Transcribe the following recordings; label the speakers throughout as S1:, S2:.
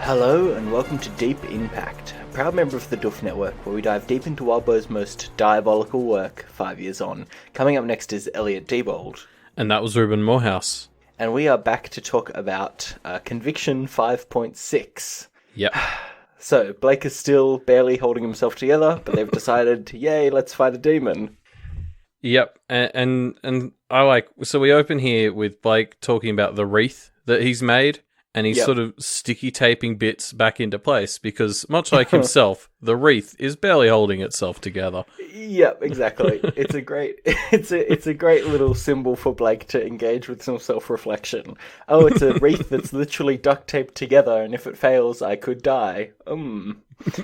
S1: Hello and welcome to Deep in Pact, a proud member of the Doof Network, where we dive deep into Wildbow's most diabolical work 5 years on. Coming up next is Elliot Diebold.
S2: And that was Ruben Morehouse.
S1: And we are back to talk about Conviction 5.6.
S2: Yep.
S1: So, Blake is still barely holding himself together, but they've decided, yay, let's fight a demon.
S2: Yep. And I like, so we open here with Blake talking about the wreath that he's made, and he's sort of sticky taping bits back into place because, much like himself, the wreath is barely holding itself together.
S1: Yep, exactly. It's a great little symbol for Blake to engage with some self-reflection. Oh, it's a wreath that's literally duct taped together, and if it fails, I could die.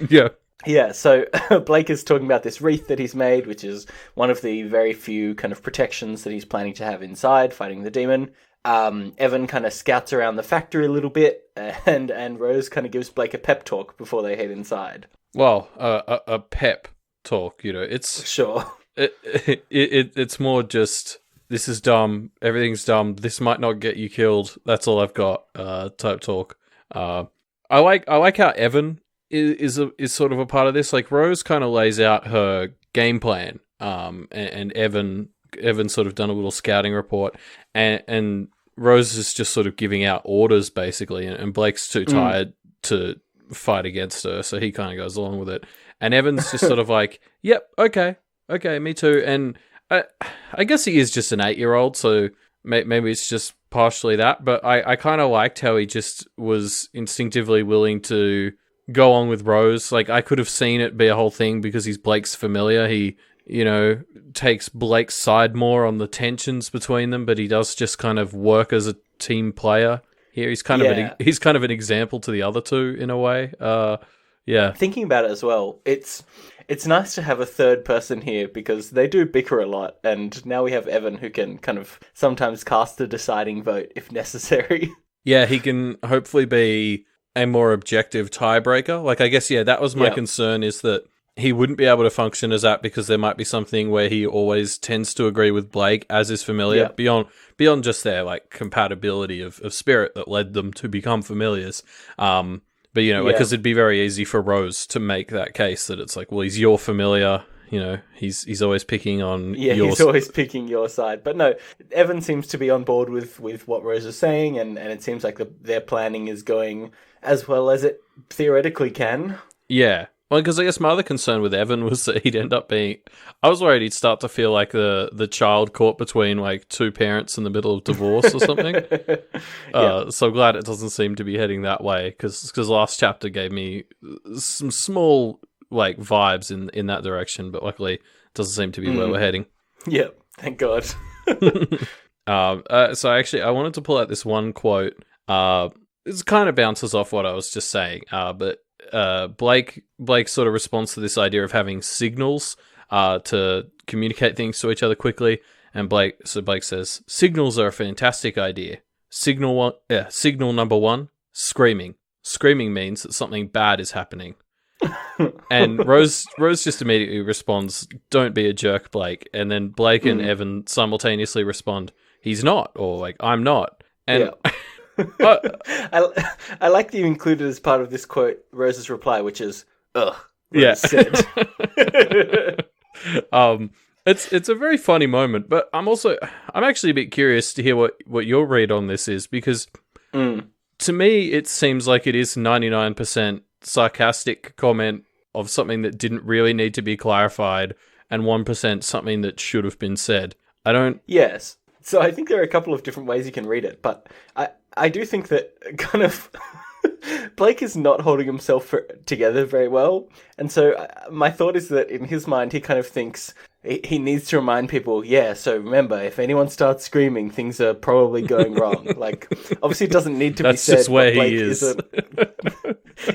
S2: Yeah.
S1: Yeah, so Blake is talking about this wreath that he's made, which is one of the very few kind of protections that he's planning to have inside, fighting the demon. Evan kind of scouts around the factory a little bit, and Rose kind of gives Blake a pep talk before they head inside.
S2: Well, a pep talk, you know, it's...
S1: Sure.
S2: It's more just, this is dumb, everything's dumb, this might not get you killed, that's all I've got, type talk. I like how Evan is sort of a part of this. Like, Rose kind of lays out her game plan, and Evan sort of done a little scouting report, and Rose is just sort of giving out orders, basically, and Blake's too tired to fight against her, so he kind of goes along with it. And Evan's just sort of like, yep, okay, me too. And I guess he is just an 8-year-old, so maybe it's just partially that, but I kind of liked how he just was instinctively willing to go on with Rose. Like, I could have seen it be a whole thing because he's Blake's familiar. He, you know, takes Blake's side more on the tensions between them, but he does just kind of work as a team player here. He's kind of an example to the other two in a way. Yeah.
S1: Thinking about it as well, it's nice to have a third person here because they do bicker a lot, and now we have Evan who can kind of sometimes cast a deciding vote if necessary.
S2: Yeah, he can hopefully be a more objective tiebreaker. Like, I guess, that was my concern, is that he wouldn't be able to function as that because there might be something where he always tends to agree with Blake as is familiar, beyond just their, like, compatibility of spirit that led them to become familiars. But, you know, because it'd be very easy for Rose to make that case that it's like, well, he's your familiar, you know, he's always picking on
S1: he's always picking your side. But no, Evan seems to be on board with what Rose is saying, and it seems like their planning is going as well as it theoretically can.
S2: Yeah. Well, because I guess my other concern with Evan was that he'd end up being... I was worried he'd start to feel like the child caught between, like, two parents in the middle of divorce or something. So glad it doesn't seem to be heading that way, because last chapter gave me some small, like, vibes in that direction, but luckily it doesn't seem to be where we're heading.
S1: Yep, thank God.
S2: So actually, I wanted to pull out this one quote. It kind of bounces off what I was just saying, but... Blake sort of responds to this idea of having signals to communicate things to each other quickly, and Blake says, signals are a fantastic idea. Signal number one, screaming. Screaming means that something bad is happening. And Rose just immediately responds, don't be a jerk, Blake. And then Blake and Evan simultaneously respond, he's not, or like, I'm not. And
S1: I like that you included as part of this quote Rose's reply, which is, ugh, Rose said.
S2: It's a very funny moment, but I'm actually a bit curious to hear what your read on this is, because to me it seems like it is 99% sarcastic comment of something that didn't really need to be clarified, and 1% something that should have been said.
S1: Yes. So I think there are a couple of different ways you can read it, but I do think that kind of Blake is not holding himself together very well. And so my thought is that in his mind, he kind of thinks he needs to remind people, so remember, if anyone starts screaming, things are probably going wrong. Like, obviously it doesn't need to be said.
S2: That's just where he is.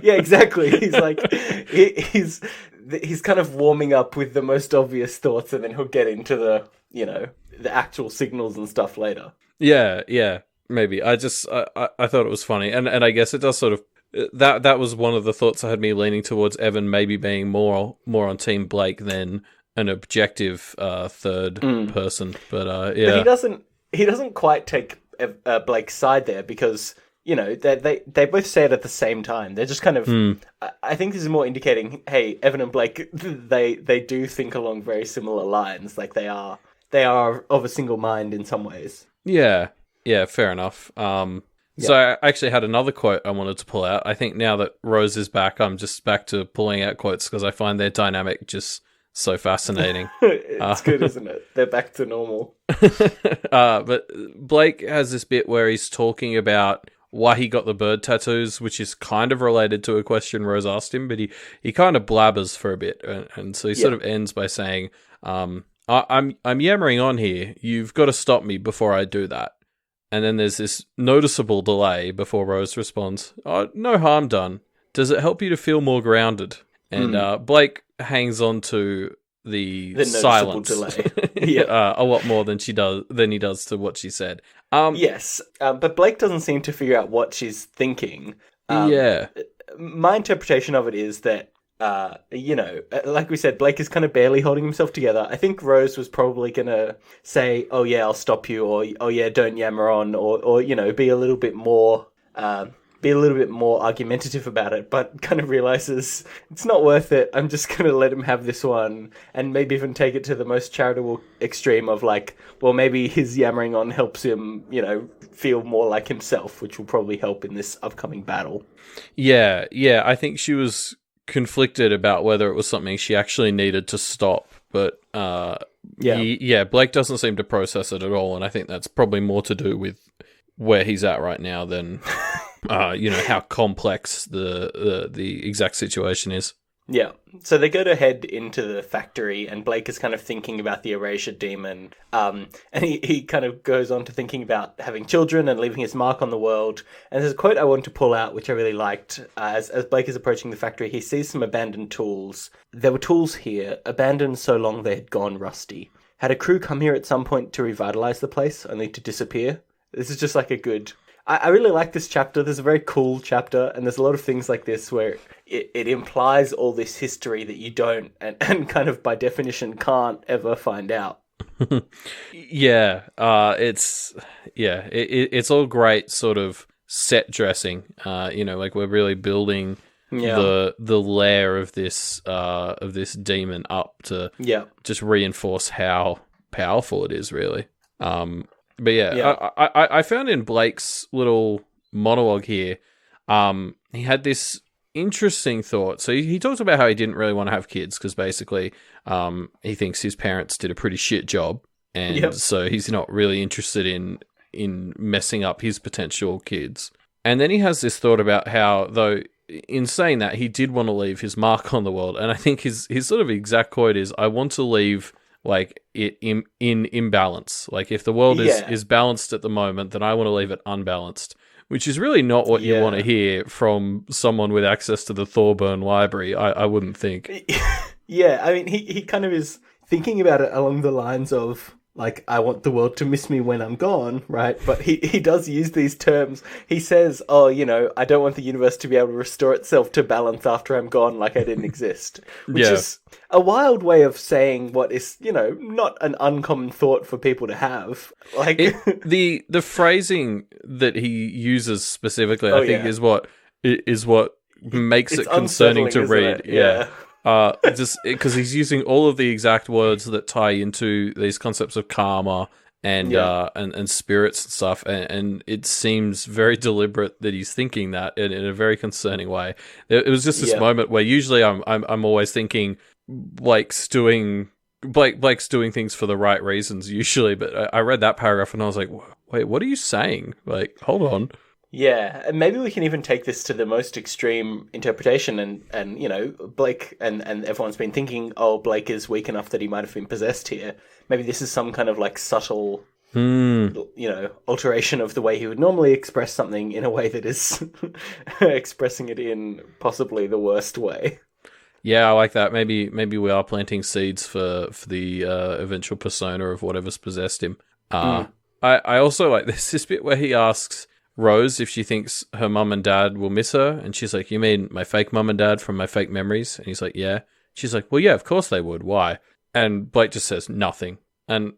S1: Yeah, exactly. He's like, he's kind of warming up with the most obvious thoughts, and then he'll get into the actual signals and stuff later.
S2: Yeah, maybe. I thought it was funny, and I guess it does sort of that was one of the thoughts that had me leaning towards Evan maybe being more on Team Blake than an objective third person. But
S1: but he doesn't quite take Blake's side there, because they both say it at the same time. They're just kind of. I think this is more indicating, hey, Evan and Blake, they do think along very similar lines. Like they are of a single mind in some ways.
S2: Yeah, fair enough. So I actually had another quote I wanted to pull out. I think now that Rose is back, I'm just back to pulling out quotes because I find their dynamic just so fascinating.
S1: It's good, isn't it? They're back to normal.
S2: But Blake has this bit where he's talking about why he got the bird tattoos, which is kind of related to a question Rose asked him, but he kind of blabbers for a bit, and so he sort of ends by saying, I'm yammering on here. You've got to stop me before I do that. And then there's this noticeable delay before Rose responds, "Oh, no harm done. Does it help you to feel more grounded?" And Blake hangs on to the silence
S1: delay.
S2: a lot more than he does to what she said.
S1: Yes, but Blake doesn't seem to figure out what she's thinking. My interpretation of it is that, like we said, Blake is kind of barely holding himself together. I think Rose was probably going to say, "Oh yeah, I'll stop you," or "Oh yeah, don't yammer on," or be a little bit more argumentative about it, but kind of realizes it's not worth it. I'm just going to let him have this one, and maybe even take it to the most charitable extreme of like, well, maybe his yammering on helps him, feel more like himself, which will probably help in this upcoming battle.
S2: Yeah, I think she was conflicted about whether it was something she actually needed to stop, but Blake doesn't seem to process it at all, and I think that's probably more to do with where he's at right now than how complex the exact situation is.
S1: Yeah. So they go to head into the factory, and Blake is kind of thinking about the erasure demon. And he kind of goes on to thinking about having children and leaving his mark on the world. And there's a quote I want to pull out, which I really liked. As Blake is approaching the factory, he sees some abandoned tools. There were tools here, abandoned so long they had gone rusty. Had a crew come here at some point to revitalize the place, only to disappear? This is just like a good... I really like this chapter. There's a very cool chapter, and there's a lot of things like this where it implies all this history that you don't, and kind of by definition can't ever find out.
S2: It's all great sort of set dressing. Like we're really building the layer of this demon up to just reinforce how powerful it is, really. But I found in Blake's little monologue here, he had this interesting thought. So he talked about how he didn't really want to have kids because basically he thinks his parents did a pretty shit job, and so he's not really interested in messing up his potential kids. And then he has this thought about how, though, in saying that, he did want to leave his mark on the world. And I think his sort of exact quote is, "I want to leave like it in imbalance. Like if the world is balanced at the moment, then I want to leave it unbalanced," which is really not what you want to hear from someone with access to the Thorburn library. I wouldn't think.
S1: Yeah, I mean, he kind of is thinking about it along the lines of, like, I want the world to miss me when I'm gone, right? But he does use these terms. He says, "Oh, I don't want the universe to be able to restore itself to balance after I'm gone, like I didn't exist." Which is a wild way of saying what is, not an uncommon thought for people to have. Like
S2: the phrasing that he uses specifically, I think, is what makes it concerning to read. Just because he's using all of the exact words that tie into these concepts of karma and spirits and stuff, and it seems very deliberate that he's thinking that in a very concerning way. It was just this moment where usually I'm always thinking Blake's doing things for the right reasons usually, but I read that paragraph and I was like, wait, what are you saying? Like, hold on.
S1: Yeah, and maybe we can even take this to the most extreme interpretation, and Blake and everyone's been thinking, oh, Blake is weak enough that he might have been possessed here. Maybe this is some kind of like subtle, alteration of the way he would normally express something in a way that is expressing it in possibly the worst way.
S2: Yeah, I like that. Maybe we are planting seeds for the eventual persona of whatever's possessed him. I also like this bit where he asks Rose if she thinks her mum and dad will miss her, and she's like, "You mean my fake mum and dad from my fake memories?" And he's like, "Yeah." She's like, "Well, yeah, of course they would. Why?" And Blake just says nothing. And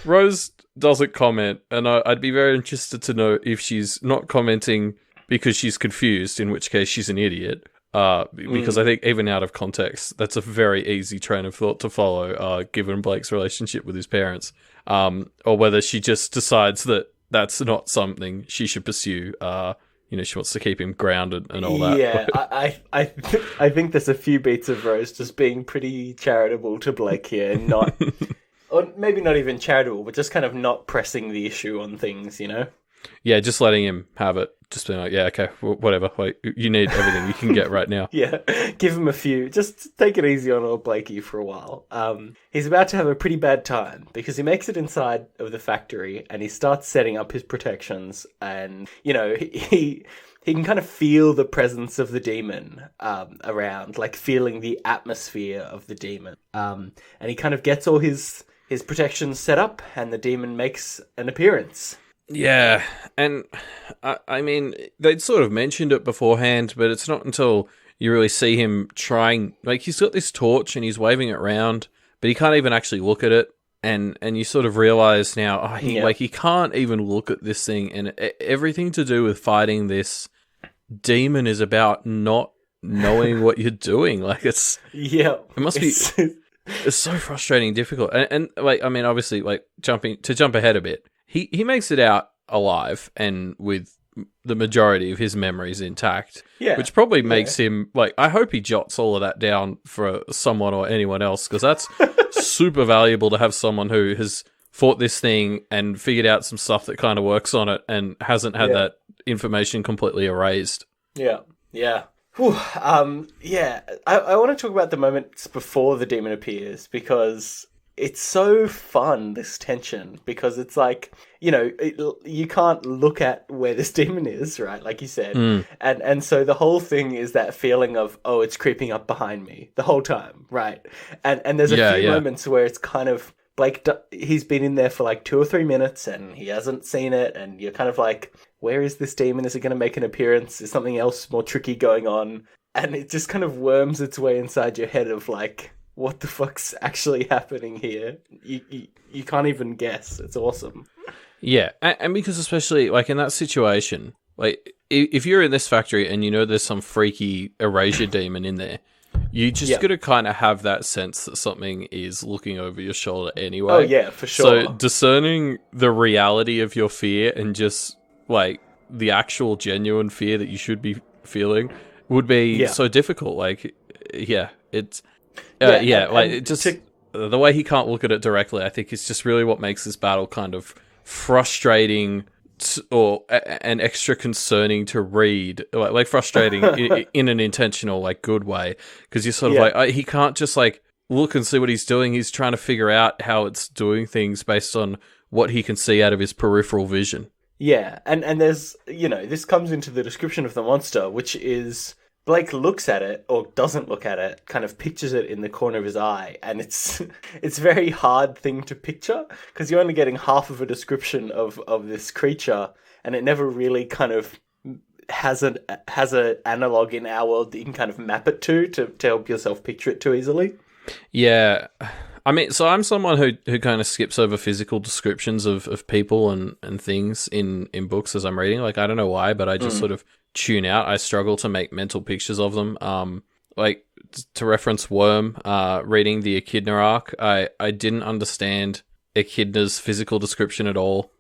S2: Rose doesn't comment, and I'd be very interested to know if she's not commenting because she's confused, in which case she's an idiot. Because I think even out of context, that's a very easy train of thought to follow, given Blake's relationship with his parents. Or whether she just decides that that's not something she should pursue. She wants to keep him grounded and all that.
S1: Yeah, I think there's a few beats of Rose just being pretty charitable to Blake here, and not, or maybe not even charitable, but just kind of not pressing the issue on things,
S2: Yeah, just letting him have it. Just being like, yeah, okay, whatever. Like, you need everything you can get right now.
S1: Yeah, give him a few. Just take it easy on old Blakey for a while. He's about to have a pretty bad time because he makes it inside of the factory and he starts setting up his protections. And, he can kind of feel the presence of the demon around, like feeling the atmosphere of the demon. And he kind of gets all his protections set up and the demon makes an appearance.
S2: Yeah, and I mean, they'd sort of mentioned it beforehand, but it's not until you really see him trying, like he's got this torch and he's waving it around, but he can't even actually look at it, and you sort of realize now, he can't even look at this thing, and everything to do with fighting this demon is about not knowing what you're doing. Like it must be. It's so frustrating and difficult, and like, I mean, obviously, like jump ahead a bit. He makes it out alive and with the majority of his memories intact, which probably makes him, like, I hope he jots all of that down for someone or anyone else, because that's super valuable to have someone who has fought this thing and figured out some stuff that kind of works on it and hasn't had that information completely erased.
S1: Yeah. Whew. I want to talk about the moments before the demon appears, because it's so fun, this tension, because it's like, you can't look at where this demon is, right? Like you said. And so the whole thing is that feeling of, oh, it's creeping up behind me the whole time, right? And there's a few moments where it's kind of, Blake, he's been in there for like 2 or 3 minutes and he hasn't seen it, and you're kind of like, where is this demon? Is it going to make an appearance? Is something else more tricky going on? And it just kind of worms its way inside your head of like, what the fuck's actually happening here? You can't even guess. It's awesome.
S2: Yeah, and because especially like in that situation, like if you're in this factory and there's some freaky erasure demon in there, you just got to kind of have that sense that something is looking over your shoulder anyway.
S1: Oh yeah, for sure.
S2: So discerning the reality of your fear and just like the actual genuine fear that you should be feeling would be so difficult. Like, it's. The way he can't look at it directly, I think, is just really what makes this battle kind of frustrating and extra concerning to read. Like frustrating in an intentional, like, good way, because you're sort of like, he can't just like look and see what he's doing. He's trying to figure out how it's doing things based on what he can see out of his peripheral vision.
S1: Yeah, and there's, this comes into the description of the monster, which is Blake looks at it, or doesn't look at it, kind of pictures it in the corner of his eye, and it's a very hard thing to picture, because you're only getting half of a description of this creature, and it never really kind of has an analog in our world that you can kind of map it to help yourself picture it too easily. Yeah.
S2: I mean, so I'm someone who kind of skips over physical descriptions of people and things in books as I'm reading. Like, I don't know why, but I just sort of tune out. I struggle to make mental pictures of them. Like, to reference Worm, reading the Echidna arc, I didn't understand Echidna's physical description at all.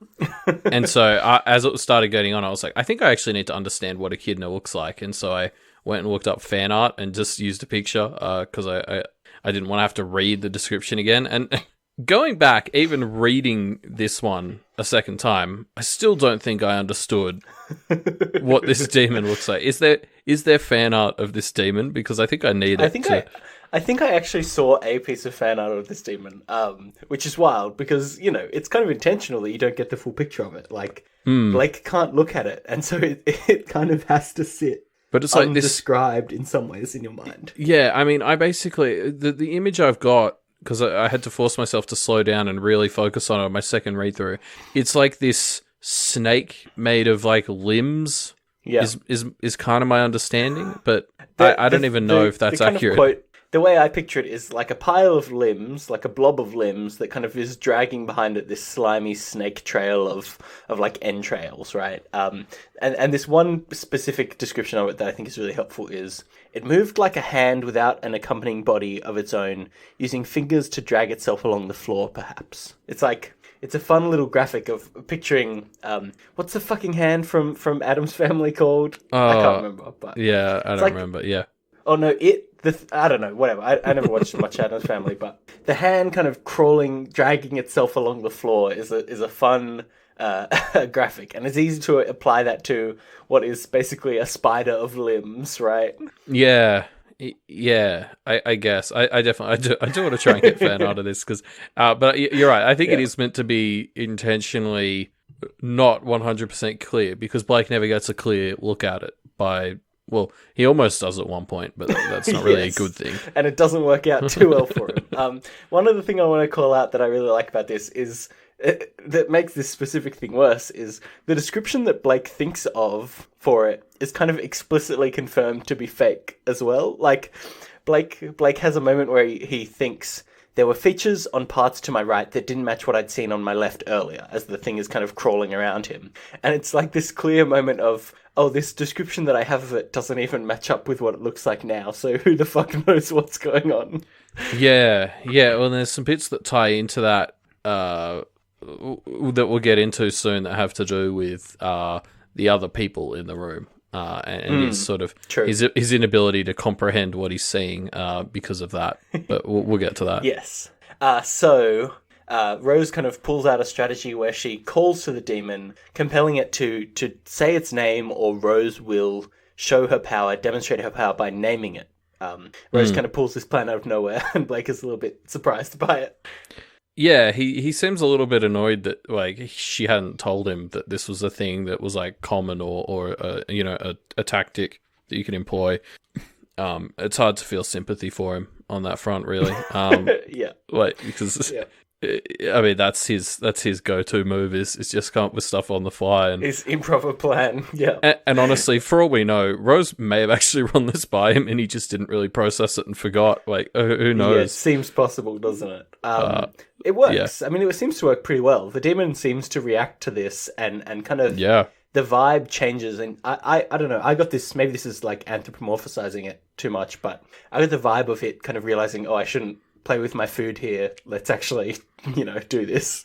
S2: And so as it started getting on, I was like, I think I actually need to understand what Echidna looks like. And so I went and looked up fan art and just used a picture because I didn't want to have to read the description again. And going back, even reading this one a second time, I still don't think I understood what this demon looks like. Is there fan art of this demon? Because I think I need it.
S1: I think I actually saw a piece of fan art of this demon, which is wild because, it's kind of intentional that you don't get the full picture of it. Like, Blake can't look at it, and so it kind of has to sit.
S2: But it's like
S1: undescribed in some ways in your mind.
S2: Yeah, I mean, I basically the image I've got, because I had to force myself to slow down and really focus on it on my second read through. It's like this snake made of like limbs. Yeah, is kind of my understanding, but I don't even know if that's accurate.
S1: the way I picture it is like a pile of limbs, like a blob of limbs that kind of is dragging behind it this slimy snake trail of like entrails, right? And this one specific description of it that I think is really helpful is it moved like a hand without an accompanying body of its own, using fingers to drag itself along the floor, perhaps. It's like, it's a fun little graphic of picturing, what's the fucking hand from Addams Family called? I can't remember, but...
S2: Yeah, I don't remember, yeah.
S1: Oh no, I don't know, whatever. I never watched much Addams Family, but the hand kind of crawling, dragging itself along the floor is a fun graphic, and it's easy to apply that to what is basically a spider of limbs, right?
S2: Yeah, I guess I definitely I do want to try and get fan art of this because, but you're right. I think it is meant to be intentionally not 100% clear because Blake never gets a clear look at it by. Well, he almost does at one point, but that's not really a good thing.
S1: And it doesn't work out too well for him. One other thing I want to call out that I really like about this is that makes this specific thing worse is the description that Blake thinks of for it is kind of explicitly confirmed to be fake as well. Like, Blake has a moment where he thinks there were features on parts to my right that didn't match what I'd seen on my left earlier, as the thing is kind of crawling around him. And it's like this clear moment of, oh, this description that I have of it doesn't even match up with what it looks like now, so who the fuck knows what's going on?
S2: Yeah, well, there's some bits that tie into that, that we'll get into soon that have to do with the other people in the room. And his sort of his inability to comprehend what he's seeing because of that, but we'll get to that.
S1: Yes. So Rose kind of pulls out a strategy where she calls to the demon, compelling it to say its name, or Rose will show her power, demonstrate her power by naming it. Rose kind of pulls this plan out of nowhere, and Blake is a little bit surprised by it.
S2: Yeah, he seems a little bit annoyed that like she hadn't told him that this was a thing that was like common or a tactic that you can employ. It's hard to feel sympathy for him on that front, really.
S1: Yeah,
S2: like because I mean that's his go-to move is just come up with stuff on the fly and
S1: his improper plan. Yeah,
S2: and honestly, for all we know, Rose may have actually run this by him and he just didn't really process it and forgot. Like who knows?
S1: Yeah, it seems possible, doesn't it? It works. Yeah. I mean, it seems to work pretty well. The demon seems to react to this and kind of...
S2: Yeah.
S1: The vibe changes. And I don't know. I got this... Maybe this is like anthropomorphizing it too much, but I got the vibe of it kind of realizing, oh, I shouldn't play with my food here. Let's actually, do this.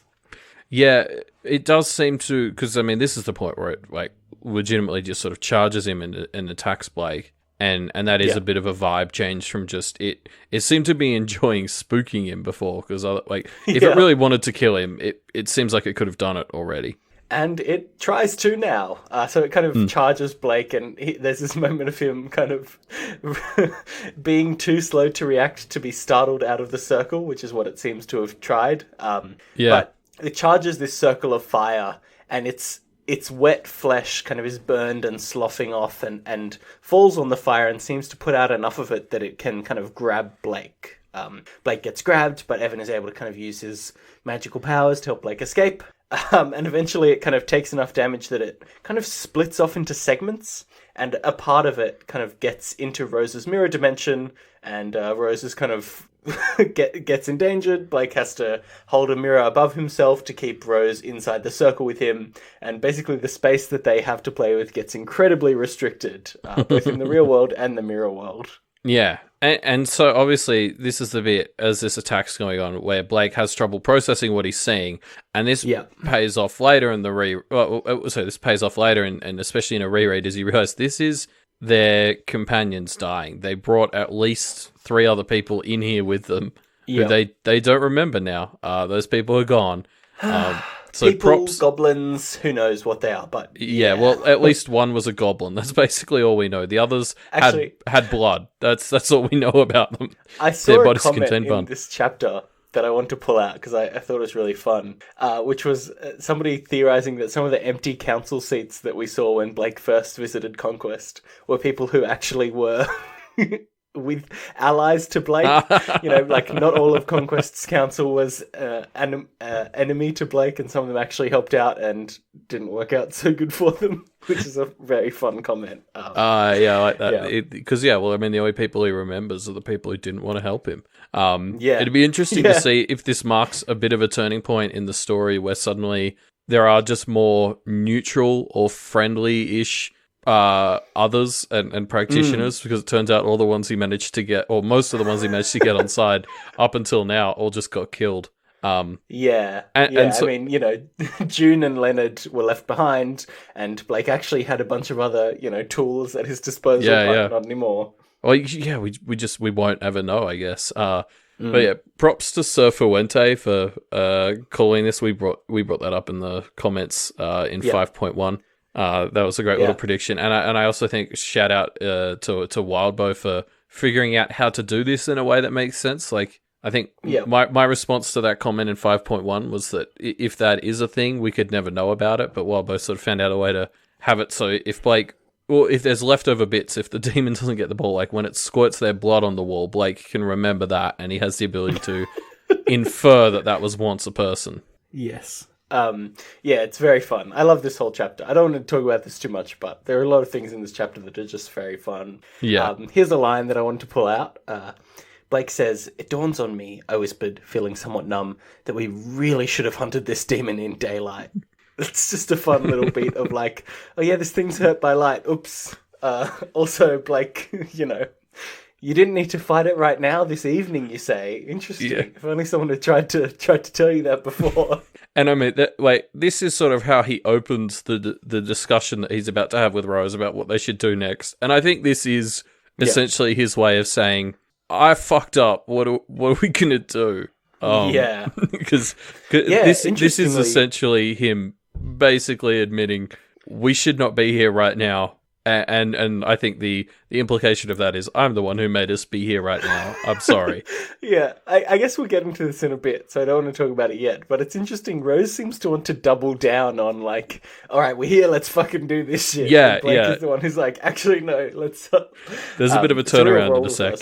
S2: Yeah, it does seem to... Because, I mean, this is the point where it like legitimately just sort of charges him and attacks Blake. And that is a bit of a vibe change from just it seemed to be enjoying spooking him before because like if it really wanted to kill him it seems like it could have done it already,
S1: and it tries to now. So it kind of charges Blake, and there's this moment of him kind of being too slow to react to be startled out of the circle, which is what it seems to have tried. But it charges this circle of fire, and its wet flesh kind of is burned and sloughing off and falls on the fire and seems to put out enough of it that it can kind of grab Blake. Blake gets grabbed, but Evan is able to kind of use his magical powers to help Blake escape. And eventually it kind of takes enough damage that it kind of splits off into segments, and a part of it kind of gets into Rose's mirror dimension, and Rose is kind of gets endangered. Blake has to hold a mirror above himself to keep Rose inside the circle with him, and basically the space that they have to play with gets incredibly restricted, both in the real world and the mirror world.
S2: Yeah, and so obviously this is the bit as this attack's going on where Blake has trouble processing what he's seeing, and this pays off later in the this pays off later, and especially in a reread, as he realizes this is their companions dying. They brought at least 3 other people in here with them who they don't remember now. Those people are gone. So
S1: people, goblins, who knows what they are, but...
S2: Yeah, well, at least one was a goblin. That's basically all we know. The others had blood. That's all we know about them.
S1: I saw a comment in this chapter that I want to pull out because I thought it was really fun, which was somebody theorizing that some of the empty council seats that we saw when Blake first visited Conquest were people who actually were with allies to Blake. Like not all of Conquest's council was enemy to Blake, and some of them actually helped out and didn't work out so good for them, which is a very fun comment.
S2: Yeah, I like that.
S1: Yeah.
S2: Because, the only people he remembers are the people who didn't want to help him.
S1: Yeah.
S2: It'd be interesting to see if this marks a bit of a turning point in the story where suddenly there are just more neutral or friendly-ish others and practitioners, because it turns out all the ones he managed to get, or most of the ones he managed to get on side up until now, all just got killed.
S1: I mean, June and Leonard were left behind, and Blake actually had a bunch of other, tools at his disposal, but not anymore.
S2: Well, yeah, we won't ever know, I guess. But yeah, props to Sir Fuente for calling this. We brought that up in the comments in 5.1. That was a great little prediction, and I also think shout out to Wildbow for figuring out how to do this in a way that makes sense. Like, I think my response to that comment in 5.1 was that if that is a thing, we could never know about it, but Wildbow sort of found out a way to have it so if Blake... Well, if there's leftover bits, if the demon doesn't get the ball, like when it squirts their blood on the wall, Blake can remember that, and he has the ability to infer that was once a person.
S1: Yes. It's very fun. I love this whole chapter. I don't want to talk about this too much, but there are a lot of things in this chapter that are just very fun.
S2: Yeah.
S1: Here's a line that I want to pull out. Blake says, "It dawns on me," I whispered, feeling somewhat numb, "that we really should have hunted this demon in daylight." It's just a fun little beat of like, oh yeah, this thing's hurt by light. Oops. Also, Blake, you didn't need to fight it right now this evening, you say. Interesting. Yeah. If only someone had tried to tell you that before.
S2: And I mean, this is sort of how he opens the discussion that he's about to have with Rose about what they should do next. And I think this is essentially his way of saying, I fucked up. What are we going to do? Because this is essentially him basically admitting we should not be here right now, and I think the implication of that is I'm the one who made us be here right now. I'm sorry.
S1: I guess we'll get into this in a bit, so I don't want to talk about it yet, but it's interesting. Rose seems to want to double down on like, all right, we're here, let's fucking do this shit. And Blake is the one who's like, actually no, let's
S2: there's a bit of a turnaround in a sec.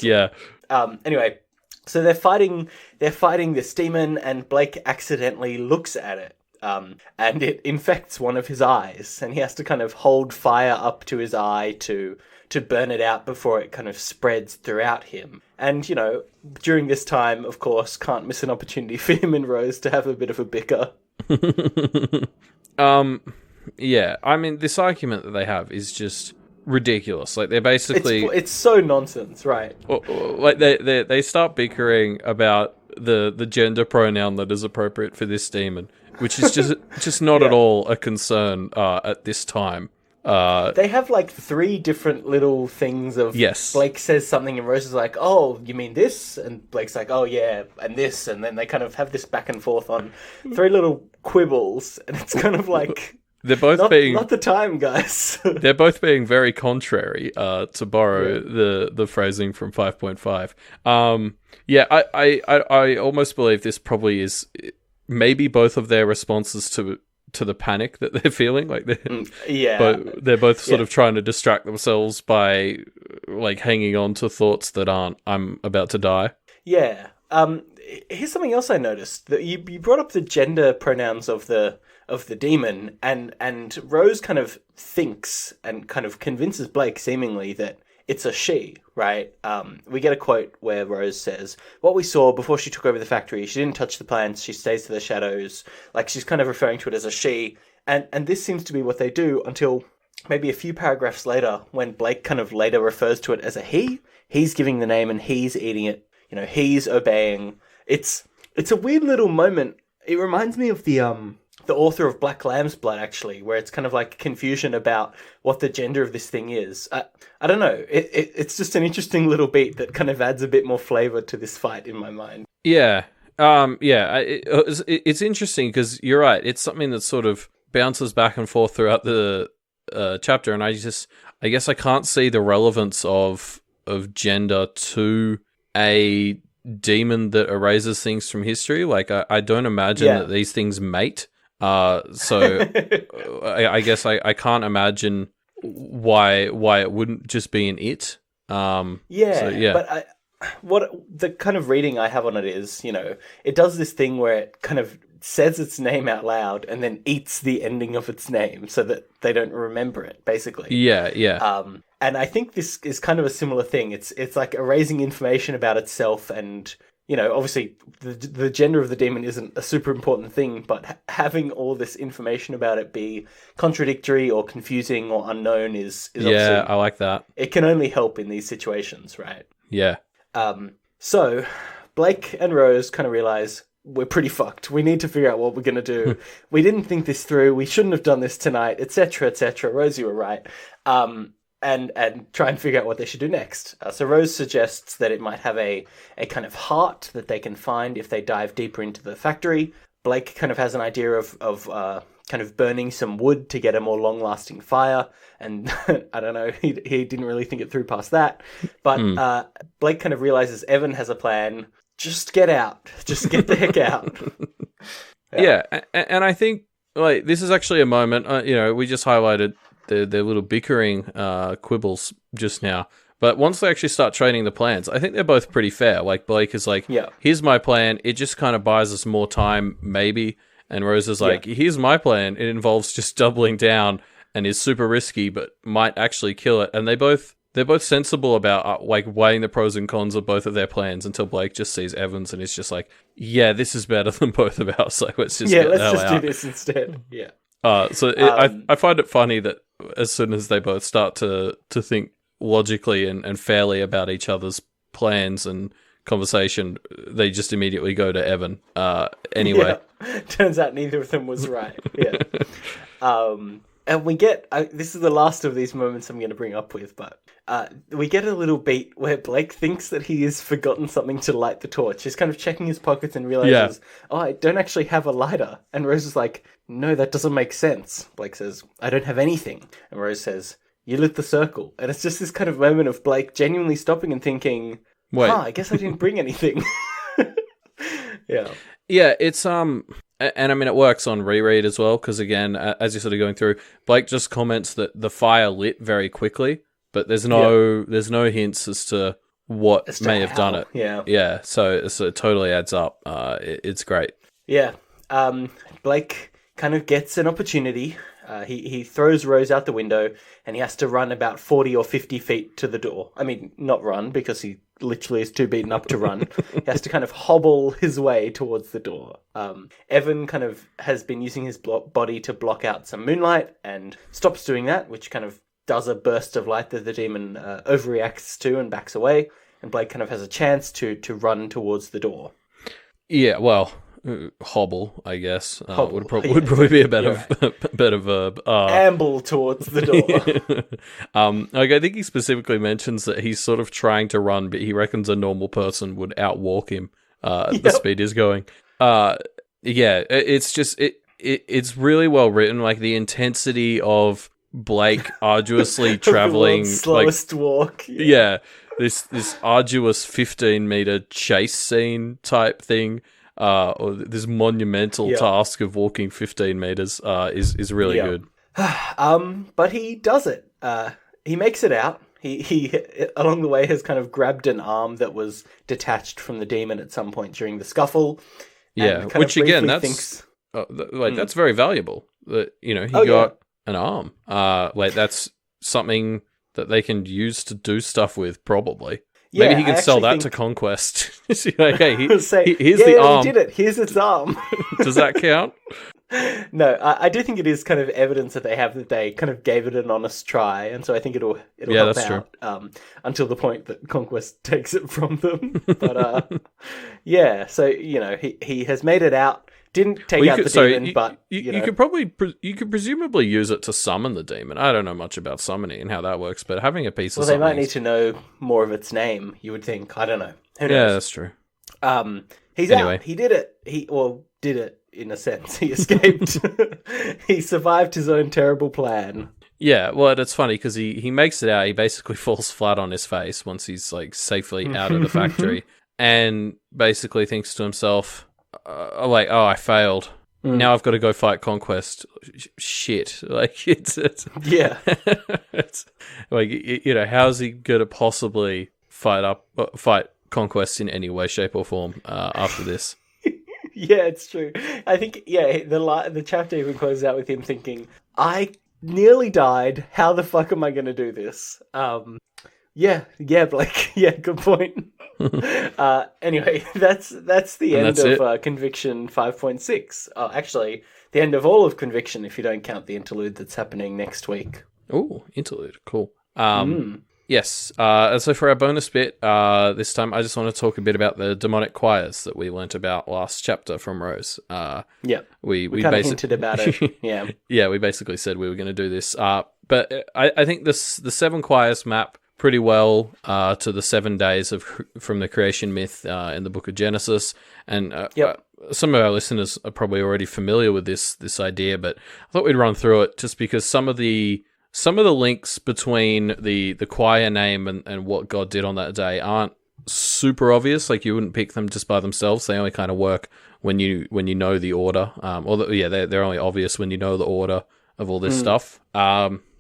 S1: Anyway, so they're fighting this demon, and Blake accidentally looks at it. And it infects one of his eyes, and he has to kind of hold fire up to his eye to burn it out before it kind of spreads throughout him. And, during this time, of course, can't miss an opportunity for him and Rose to have a bit of a bicker.
S2: Yeah, I mean, this argument that they have is just ridiculous. Like, they're basically...
S1: It's so nonsense, right?
S2: Like, they start bickering about the gender pronoun that is appropriate for this demon, which is just not at all a concern at this time.
S1: They have like 3 different little things of Blake says something and Rose is like, oh, you mean this? And Blake's like, oh yeah, and this. And then they kind of have this back and forth on 3 little quibbles, and it's kind of like...
S2: They're both
S1: not the time, guys.
S2: They're both being very contrary, to borrow the phrasing from 5.5. I almost believe this probably is maybe both of their responses to the panic that they're feeling. Like they're both sort of trying to distract themselves by like hanging on to thoughts that aren't "I'm about to die."
S1: Yeah. Here's something else I noticed that you brought up the gender pronouns of the demon, and Rose kind of thinks and kind of convinces Blake seemingly that it's a she, right? We get a quote where Rose says, "What we saw before she took over the factory, she didn't touch the plants, she stays to the shadows." Like, she's kind of referring to it as a she, and this seems to be what they do until maybe a few paragraphs later, when Blake kind of later refers to it as a he. He's giving the name and he's eating it. He's obeying. It's a weird little moment. It reminds me of the author of Black Lamb's Blood, actually, where it's kind of like confusion about what the gender of this thing is. I don't know. It's just an interesting little beat that kind of adds a bit more flavor to this fight in my mind.
S2: Yeah. It's interesting because you're right. It's something that sort of bounces back and forth throughout the chapter, and I guess I can't see the relevance of gender to a demon that erases things from history. Like, I don't imagine that these things mate. So I guess I can't imagine why it wouldn't just be an it.
S1: Yeah. But what the kind of reading I have on it is, it does this thing where it kind of says its name out loud and then eats the ending of its name so that they don't remember it, basically.
S2: Yeah.
S1: And I think this is kind of a similar thing. It's like erasing information about itself, and obviously the gender of the demon isn't a super important thing, but having all this information about it be contradictory or confusing or unknown is
S2: yeah, I like that.
S1: It can only help in these situations, right?
S2: Yeah.
S1: So Blake and Rose kind of realize we're pretty fucked. We need to figure out what we're going to do. We didn't think this through. We shouldn't have done this tonight, etc., etc. Rose, you were right. And try and figure out what they should do next. So Rose suggests that it might have a kind of heart that they can find if they dive deeper into the factory. Blake kind of has an idea of kind of burning some wood to get a more long-lasting fire. And I don't know, he didn't really think it through past that. But Blake kind of realizes Evan has a plan. Just get out. Just get the heck out.
S2: Yeah, and I think like this is actually a moment, we just highlighted their little bickering quibbles just now. But once they actually start trading the plans, I think they're both pretty fair. Like, Blake is like, here's my plan. It just kind of buys us more time, maybe. And Rose is like, here's my plan. It involves just doubling down and is super risky, but might actually kill it. And they're both sensible about weighing the pros and cons of both of their plans until Blake just sees Evans and is just like, yeah, this is better than both of ours. Like, let's just
S1: do this instead. Yeah.
S2: I find it funny that as soon as they both start to think logically and fairly about each other's plans and conversation, they just immediately go to Evan. Anyway.
S1: Yeah. Turns out neither of them was right. Yeah. And we get, this is the last of these moments I'm going to bring up with, but we get a little beat where Blake thinks that he has forgotten something to light the torch. He's kind of checking his pockets and realizes, I don't actually have a lighter. And Rose is like, no, that doesn't make sense. Blake says, I don't have anything. And Rose says, you lit the circle. And it's just this kind of moment of Blake genuinely stopping and thinking, I guess I didn't bring anything. Yeah.
S2: Yeah, it's, and I mean, it works on reread as well, because again, as you're sort of going through, Blake just comments that the fire lit very quickly, but there's no hints as to what may have done it. Yeah. So it totally adds up. It's great.
S1: Yeah. Blake kind of gets an opportunity. He throws Rose out the window, and he has to run about 40 or 50 feet to the door. I mean, not run, because he literally is too beaten up to run. He has to kind of hobble his way towards the door. Evan kind of has been using his body to block out some moonlight and stops doing that, which kind of does a burst of light that the demon overreacts to and backs away. And Blake kind of has a chance to run towards the door.
S2: Yeah, well, hobble, I guess. Would probably be a better verb.
S1: Amble towards the door.
S2: I think he specifically mentions that he's sort of trying to run, but he reckons a normal person would outwalk him at the speed he's going. It's just it's really well written. Like the intensity of Blake arduously traveling,
S1: slowest walk.
S2: Yeah, this arduous 15-meter chase scene type thing. Or this monumental task of walking 15 meters is really good.
S1: But he does it. He makes it out. He along the way has kind of grabbed an arm that was detached from the demon at some point during the scuffle.
S2: Yeah, which again, that's that's very valuable. That he got an arm. That's something that they can use to do stuff with, probably. Maybe he can sell that to Conquest. Like, hey, here's the arm.
S1: He did it. Here's its arm.
S2: Does that count?
S1: No, I do think it is kind of evidence that they have that they kind of gave it an honest try, and so I think it'll help out until the point that Conquest takes it from them. But so he has made it out. Didn't take out the demon, but
S2: you could presumably use it to summon the demon. I don't know much about summoning and how that works, but having a piece of
S1: they might need to know more of its name. You would think. I don't know. Who knows?
S2: Yeah, that's true.
S1: He's out. He did it. He did it in a sense. He escaped. He survived his own terrible plan.
S2: Yeah, well, it's funny because he makes it out. He basically falls flat on his face once he's like safely out of the factory, and basically thinks to himself, I failed. now I've got to go fight Conquest. Shit. Like, it's
S1: Yeah.
S2: it's like, how's he going to possibly fight Conquest in any way, shape, or form after this?
S1: Yeah, it's true. I think, the chapter even closes out with him thinking, I nearly died. How the fuck am I going to do this? Yeah, Blake. Yeah, good point. Anyway, that's the end of Conviction 5.6. Oh, actually, the end of all of Conviction if you don't count the interlude that's happening next week.
S2: Oh, interlude. Cool. Yes. So for our bonus bit, this time I just want to talk a bit about the demonic choirs that we learnt about last chapter from Rose. We
S1: kind of hinted about it. Yeah.
S2: Yeah, we basically said we were going to do this. But I think the 7 choirs map pretty well to the 7 days from the creation myth in the book of Genesis. And some of our listeners are probably already familiar with this idea, but I thought we'd run through it just because some of the links between the choir name and what God did on that day aren't super obvious. Like, you wouldn't pick them just by themselves. They only kind of work when you know the order. They're only obvious when you know the order of all this stuff.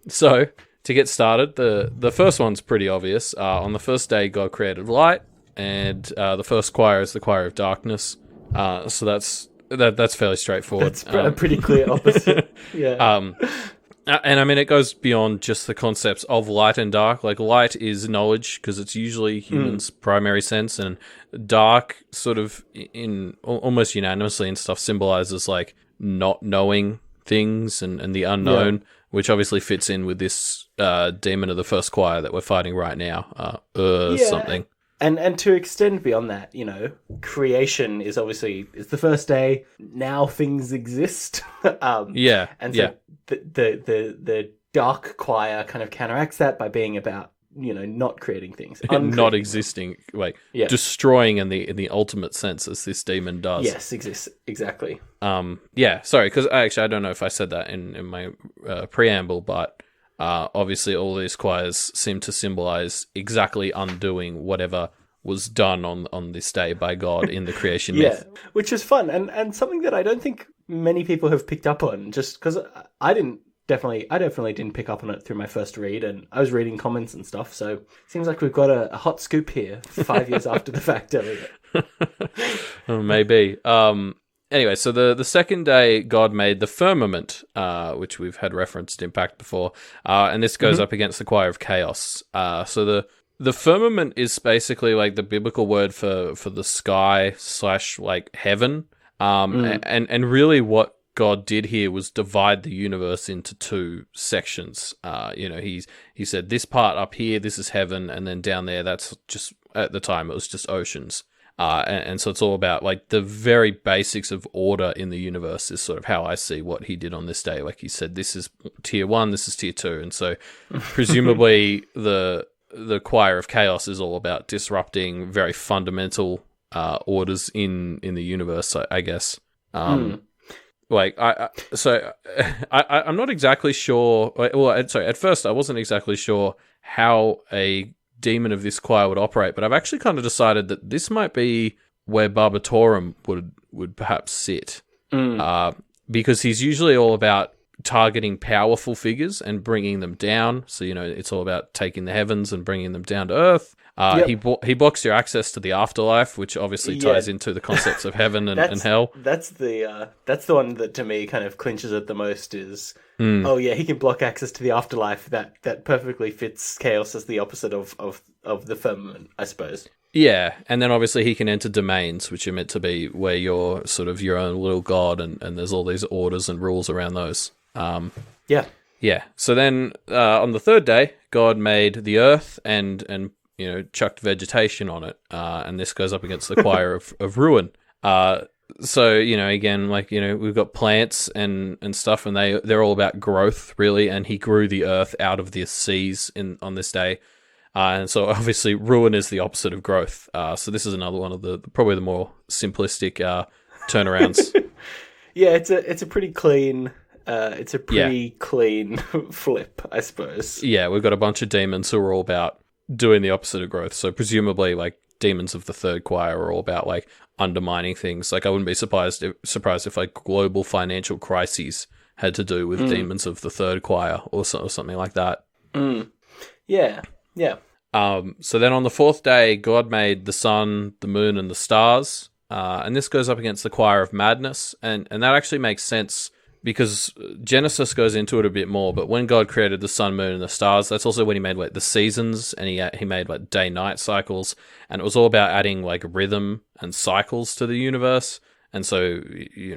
S2: So to get started, the first one's pretty obvious. On the first day, God created light, and the first choir is the choir of darkness. So that's fairly straightforward.
S1: That's a pretty clear opposite. Yeah.
S2: And I mean, it goes beyond just the concepts of light and dark. Like, light is knowledge because it's usually humans' primary sense, and dark sort of in almost unanimously and stuff symbolizes like not knowing things and the unknown, which obviously fits in with this demon of the first choir that we're fighting right now. Something.
S1: And to extend beyond that, creation is obviously, it's the first day. Now things exist. And so the dark choir kind of counteracts that by being about, not creating things,
S2: not existing, destroying in the ultimate sense, as this demon does.
S1: Yes, exists exactly.
S2: Sorry, because I don't know if I said that in my preamble, but obviously all these choirs seem to symbolize exactly undoing whatever was done on this day by God in the creation myth.
S1: Which is fun and something that I don't think many people have picked up on, just because I definitely didn't pick up on it through my first read, and I was reading comments and stuff, so it seems like we've got a hot scoop here 5 years after the fact.
S2: Maybe. Anyway, so the second day, God made the firmament, which we've had referenced in Pact before, and this goes up against the choir of chaos. So the firmament is basically like the biblical word for the sky / like heaven, and really what God did here was divide the universe into 2 sections. He said this part up here, this is heaven, and then down there, that's just, at the time, it was just oceans. And so it's all about like the very basics of order in the universe is sort of how I see what he did on this day. Like, he said, this is tier 1, this is tier 2. And so presumably the choir of chaos is all about disrupting very fundamental orders in the universe, I guess. Like, I'm not exactly sure. At first I wasn't exactly sure how a demon of this choir would operate, but I've actually kind of decided that this might be where Barbatorum would perhaps sit, because he's usually all about targeting powerful figures and bringing them down. So it's all about taking the heavens and bringing them down to earth. He blocks your access to the afterlife, which obviously ties into the concepts of heaven and hell. That's
S1: the one that to me kind of clinches it the most. Is he can block access to the afterlife. That perfectly fits chaos as the opposite of the firmament, I suppose.
S2: Yeah, and then obviously he can enter domains, which are meant to be where you're sort of your own little god, and there's all these orders and rules around those. So then on the third day, God made the earth and chucked vegetation on it, and this goes up against the choir of ruin. So again, like we've got plants and stuff, and they're all about growth, really. And he grew the earth out of the seas on this day, and so obviously ruin is the opposite of growth. So this is another one of the probably the more simplistic turnarounds.
S1: It's a pretty clean. Clean flip, I suppose.
S2: Yeah, we've got a bunch of demons who are all about doing the opposite of growth. So presumably, like, demons of the third choir are all about like undermining things. Like I wouldn't be surprised if like global financial crises had to do with demons of the third choir or something like that.
S1: Yeah.
S2: So then on the fourth day, God made the sun, the moon, and the stars. And this goes up against the choir of madness. And that actually makes sense because Genesis goes into it a bit more. But when God created the sun, moon, and the stars, that's also when he made like the seasons, and he made like day-night cycles. And it was all about adding like rhythm and cycles to the universe. And so,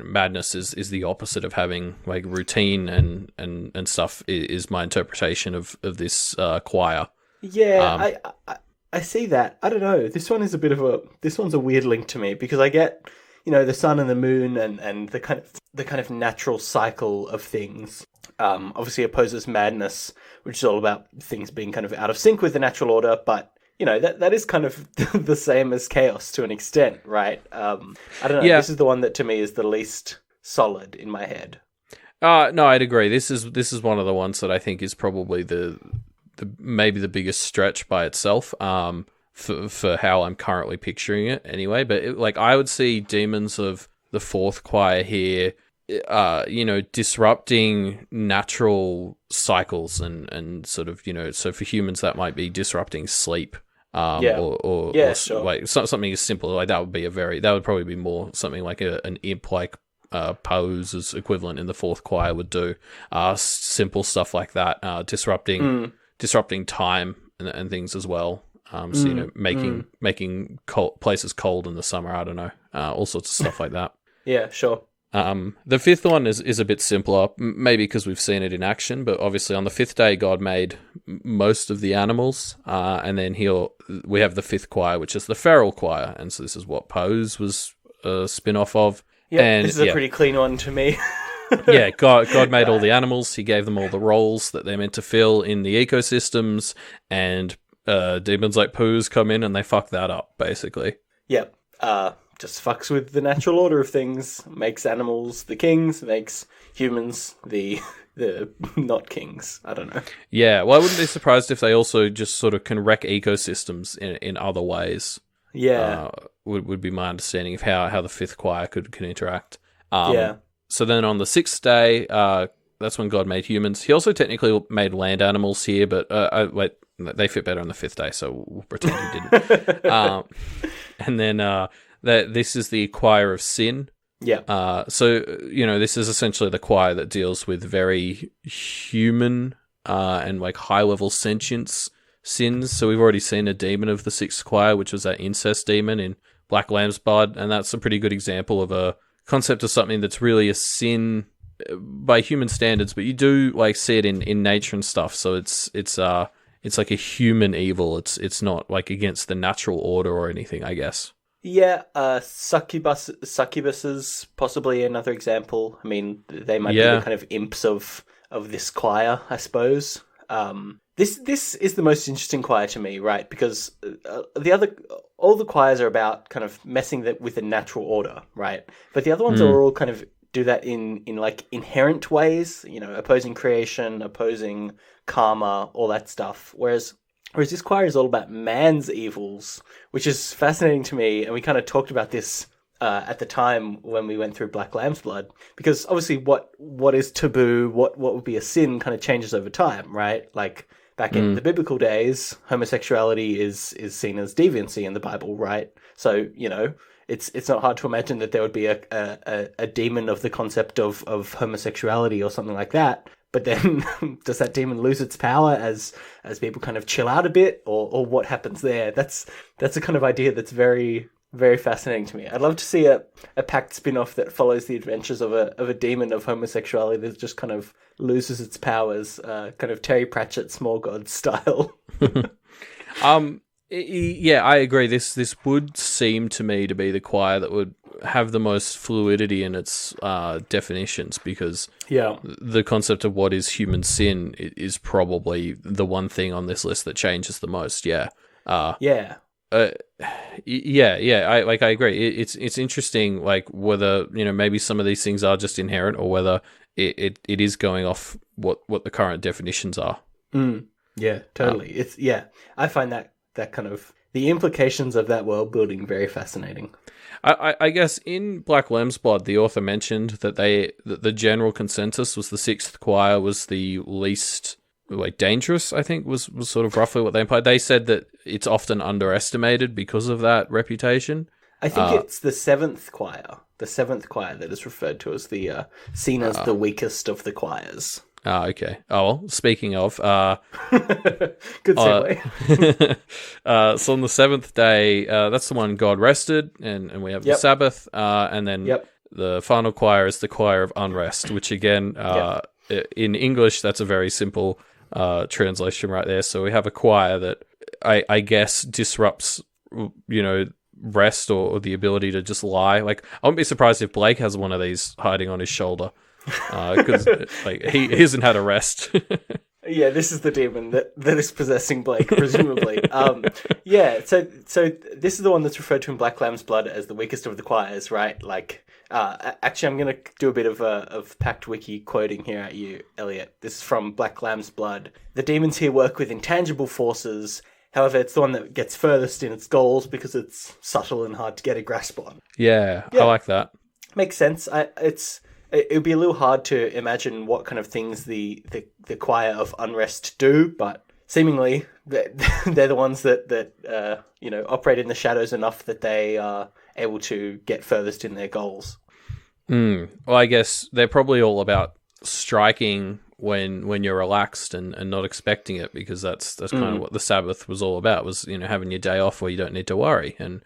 S2: madness is the opposite of having like routine and stuff. Is my interpretation of this choir.
S1: Yeah, I see that. I don't know. This one's a weird link to me because I get, the sun and the moon and the kind of natural cycle of things. Obviously opposes madness, which is all about things being kind of out of sync with the natural order, but that is kind of the same as chaos to an extent, right? I don't know. Yeah. This is the one that to me is the least solid in my head.
S2: No, I'd agree. This is one of the ones that I think is probably the maybe the biggest stretch by itself. For how I'm currently picturing it, anyway. But I would see demons of the fourth choir here, disrupting natural cycles and sort of, so for humans that might be disrupting sleep. Sure. Like something as simple like that would probably be more something like an imp like Poe's equivalent in the fourth choir would do. Simple stuff like that, disrupting time and things as well. Making places cold in the summer. I don't know, all sorts of stuff like that.
S1: Yeah, sure.
S2: The fifth one is a bit simpler, maybe because we've seen it in action, but obviously on the fifth day, God made most of the animals, and then we have the fifth choir, which is the feral choir, and so this is what Pose was a spin-off of.
S1: Yeah, this is a pretty clean one to me.
S2: Yeah, God made all the animals, he gave them all the roles that they're meant to fill in the ecosystems, and demons like Poos come in and they fuck that up, basically.
S1: Yep. Just fucks with the natural order of things, makes animals the kings, makes humans the not kings. I don't know.
S2: Yeah, well, I wouldn't be surprised if they also just sort of can wreck ecosystems in other ways.
S1: Yeah.
S2: Would be my understanding of how the fifth choir could interact.
S1: Yeah.
S2: So then on the sixth day, that's when God made humans. He also technically made land animals here, but they fit better on the fifth day, so we'll pretend he didn't. And then this is the choir of sin.
S1: Yeah.
S2: So this is essentially the choir that deals with very human and like high level sentience sins. So we've already seen a demon of the sixth choir, which was that incest demon in Black Lamb's Blood, and that's a pretty good example of a concept of something that's really a sin by human standards, but you do like see it in nature and stuff. So it's like a human evil. It's not like against the natural order or anything, I guess.
S1: Yeah, Succubus is possibly another example. I mean, they might be the kind of imps of this choir, I suppose. This is the most interesting choir to me, right? Because all the choirs are about kind of messing with the natural order, right? But the other ones are all kind of do that in like inherent ways, opposing creation, opposing karma, all that stuff. Whereas this choir is all about man's evils, which is fascinating to me. And we kind of talked about this at the time when we went through Black Lamb's Blood, because obviously what is taboo, what would be a sin kind of changes over time, right? Like back in the biblical days, homosexuality is seen as deviancy in the Bible, right? So, it's not hard to imagine that there would be a demon of the concept of homosexuality or something like that. But then does that demon lose its power as people kind of chill out a bit, or what happens there? That's a kind of idea that's very, very fascinating to me. I'd love to see a Pact spin-off that follows the adventures of a demon of homosexuality that just kind of loses its powers, kind of Terry Pratchett Small God style.
S2: Yeah, I agree. This would seem to me to be the choir that would have the most fluidity in its definitions, because the concept of what is human sin is probably the one thing on this list that changes the most. Yeah. I agree. It's interesting, like whether maybe some of these things are just inherent, or whether it is going off what the current definitions are.
S1: Yeah, totally. I find that kind of the implications of that world building very fascinating.
S2: I guess in Black Lamb's Blood, the author mentioned that the general consensus was the sixth choir was the least dangerous. I think was sort of roughly what they implied. They said that it's often underestimated because of that reputation.
S1: I think it's the seventh choir. The seventh choir that is referred to as the seen as the weakest of the choirs.
S2: Okay. Oh, well, speaking of...
S1: Good segue.
S2: So on the seventh day, that's the one God rested, and we have the Sabbath, and then the final choir is the Choir of Unrest, which again, in English, that's a very simple translation right there. So we have a choir that I guess disrupts, rest or the ability to just lie. Like, I wouldn't be surprised if Blake has one of these hiding on his shoulder. Because he hasn't had a rest.
S1: Yeah, this is the demon that is possessing Blake, presumably. So this is the one that's referred to in Black Lamb's Blood as the weakest of the choirs, right? Like, actually, I'm going to do a bit of Pact Wiki quoting here at you, Elliot. This is from Black Lamb's Blood. The demons here work with intangible forces. However, it's the one that gets furthest in its goals because it's subtle and hard to get a grasp on.
S2: Yeah. I like that.
S1: Makes sense. It would be a little hard to imagine what kind of things the Choir of Unrest do, but seemingly they're the ones that operate in the shadows enough that they are able to get furthest in their goals.
S2: Well, I guess they're probably all about striking when you're relaxed and not expecting it, because that's kind of what the Sabbath was all about, was having your day off where you don't need to worry, and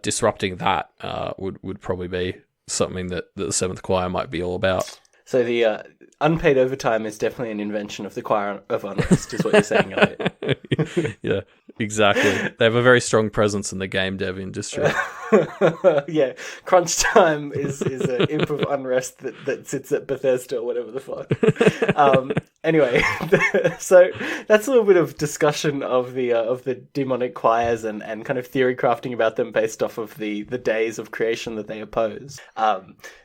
S2: disrupting that would probably be something that the seventh choir might be all about.
S1: So the unpaid overtime is definitely an invention of the Choir of Unrest, is what you're saying, Elliot.
S2: Yeah, exactly. They have a very strong presence in the game dev industry.
S1: Yeah, Crunch Time is an imp of unrest that sits at Bethesda or whatever the fuck. Anyway, so that's a little bit of discussion of the demonic choirs and kind of theory crafting about them based off of the days of creation that they oppose.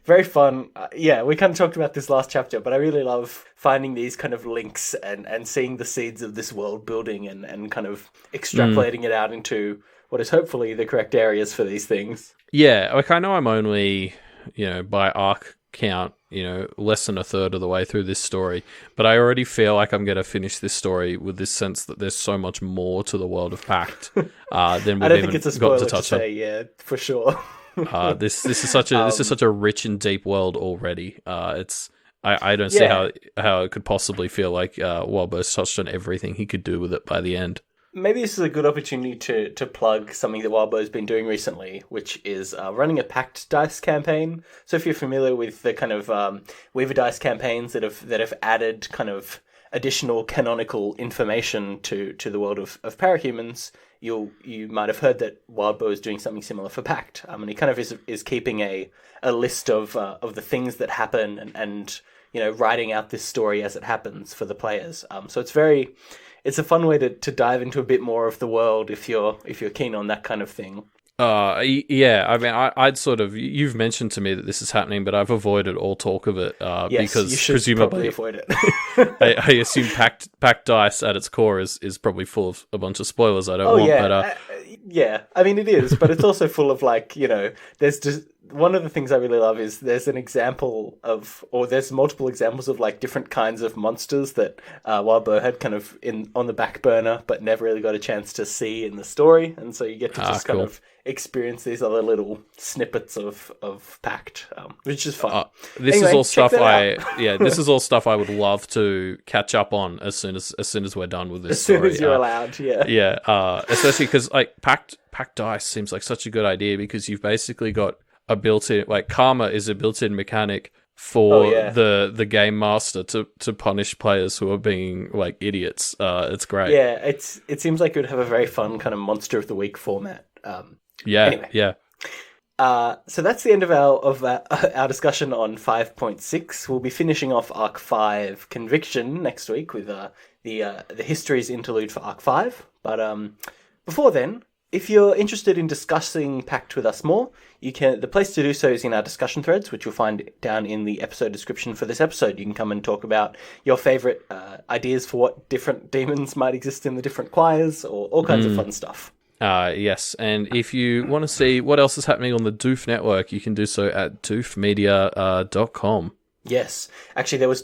S1: Very fun. We kind of talked about this last chapter, but I really love finding these kind of links and seeing the seeds of this world building and kind of extrapolating it out into what is hopefully the correct areas for these things. Yeah,
S2: like I know I'm only, by arc count, less than a third of the way through this story, but I already feel like I'm going to finish this story with this sense that there's so much more to the world of Pact than we've
S1: I don't
S2: even
S1: think it's a spoiler
S2: got to touch
S1: to say, yeah, for sure.
S2: This is such a rich and deep world already. I don't see how it could possibly feel like Wildbow's touched on everything he could do with it by the end.
S1: Maybe this is a good opportunity to plug something that Wildbow's been doing recently, which is running a Pact dice campaign. So if you're familiar with the kind of Weaver dice campaigns that have added kind of additional canonical information to the world of parahumans, you might have heard that Wildbow is doing something similar for Pact. And he kind of is keeping a list of the things that happen and writing out this story as it happens for the players. So it's a fun way to dive into a bit more of the world if you're keen on that kind of thing.
S2: Yeah. I mean, I'd sort of, you've mentioned to me that this is happening, but I've avoided all talk of it
S1: yes,
S2: because
S1: you should
S2: presumably
S1: probably avoid it.
S2: I assume Pact Dice at its core is probably full of a bunch of spoilers I don't want.
S1: Yeah.
S2: But
S1: yeah, I mean it is, but it's also full of there's just one of the things I really love is there's there's multiple examples of different kinds of monsters that Wildbow had kind of on the back burner, but never really got a chance to see in the story, and so you get to just kind of experience these other little snippets of Pact, which is fun.
S2: This is all stuff this is all stuff I would love to catch up on as soon as we're done with this story.
S1: As soon as you're allowed, yeah.
S2: Yeah, especially because Pact Dice seems like such a good idea because you've basically got a built-in, karma is a built-in mechanic for the game master to punish players who are being idiots. It's great.
S1: Yeah, it seems like it would have a very fun kind of monster of the week format. Anyway.
S2: Yeah.
S1: So that's the end of our discussion on 5.6. We'll be finishing off Arc 5 Conviction next week with the Histories interlude for Arc 5. But before then, if you're interested in discussing Pact with us more, the place to do so is in our discussion threads, which you'll find down in the episode description for this episode. You can come and talk about your favourite ideas for what different demons might exist in the different choirs, or all kinds of fun stuff.
S2: Yes, and if you want to see what else is happening on the Doof Network, you can do so at doofmedia.com.
S1: Yes. Actually, they've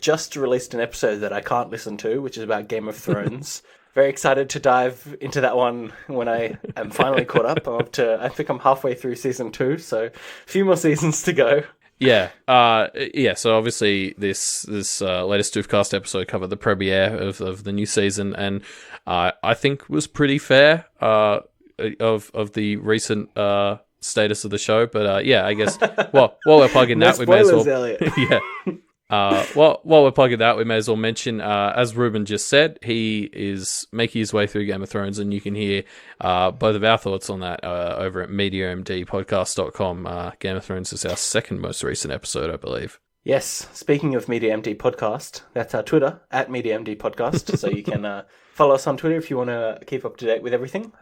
S1: just released an episode that I can't listen to, which is about Game of Thrones. Very excited to dive into that one when I am finally caught up. I think I'm halfway through season 2, so a few more seasons to go.
S2: Yeah. So obviously this latest Doofcast episode covered the premiere of the new season, and I think was pretty fair of the recent status of the show. But I guess while we're plugging that, we may as well.
S1: Elliot.
S2: Yeah. While we're plugging that, we may as well mention, as Ruben just said, he is making his way through Game of Thrones, and you can hear both of our thoughts on that over at MediaMDpodcast.com. Game of Thrones is our second most recent episode, I believe.
S1: Yes, speaking of MediaMD Podcast, that's our Twitter, at MediaMD Podcast, so you can follow us on Twitter if you want to keep up to date with everything.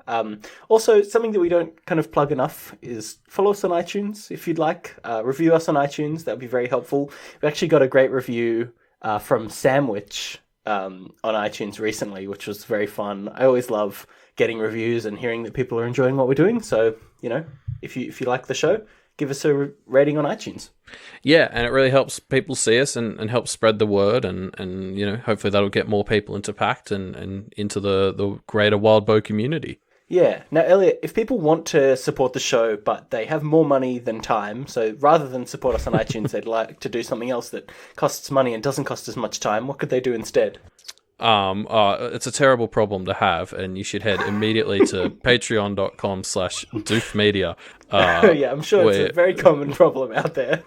S1: Also, something that we don't kind of plug enough is follow us on iTunes if you'd like. Review us on iTunes, that would be very helpful. We actually got a great review from Sandwich on iTunes recently, which was very fun. I always love getting reviews and hearing that people are enjoying what we're doing, so, if you like the show, give us a rating on iTunes.
S2: Yeah, and it really helps people see us and help spread the word, and hopefully that'll get more people into Pact and into the greater Wildbow community.
S1: Yeah. Now, Elliot, if people want to support the show, but they have more money than time, so rather than support us on iTunes, they'd like to do something else that costs money and doesn't cost as much time, what could they do instead?
S2: It's a terrible problem to have, and you should head immediately to patreon.com/doofmedia.
S1: Yeah, I'm sure it's a very common problem out there.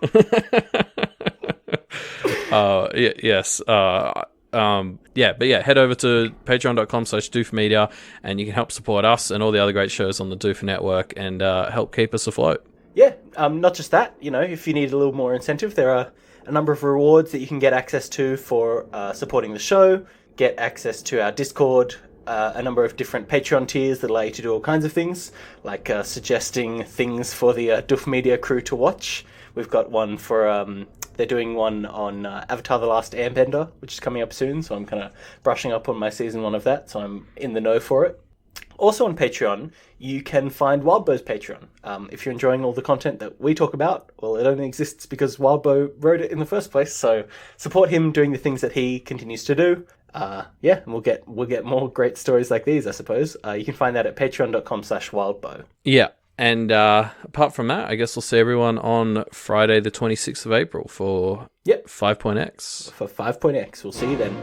S2: Yes. Head over to patreon.com/doofmedia, and you can help support us and all the other great shows on the Doof Network, and help keep us afloat.
S1: Yeah, not just that, if you need a little more incentive, there are a number of rewards that you can get access to for supporting the show. Get access to our Discord, a number of different Patreon tiers that allow you to do all kinds of things, like suggesting things for the Doof Media crew to watch. We've got one for, they're doing one on Avatar: The Last Airbender, which is coming up soon, so I'm kind of brushing up on my season 1 of that, so I'm in the know for it. Also on Patreon, you can find Wildbow's Patreon. If you're enjoying all the content that we talk about, well, it only exists because Wildbow wrote it in the first place, so support him doing the things that he continues to do. And we'll get more great stories like these, I suppose. You can find that at patreon.com/wildbow. Yeah,
S2: and apart from that, I guess we'll see everyone on Friday the 26th of April for 5.x.
S1: For 5.x. We'll see you then.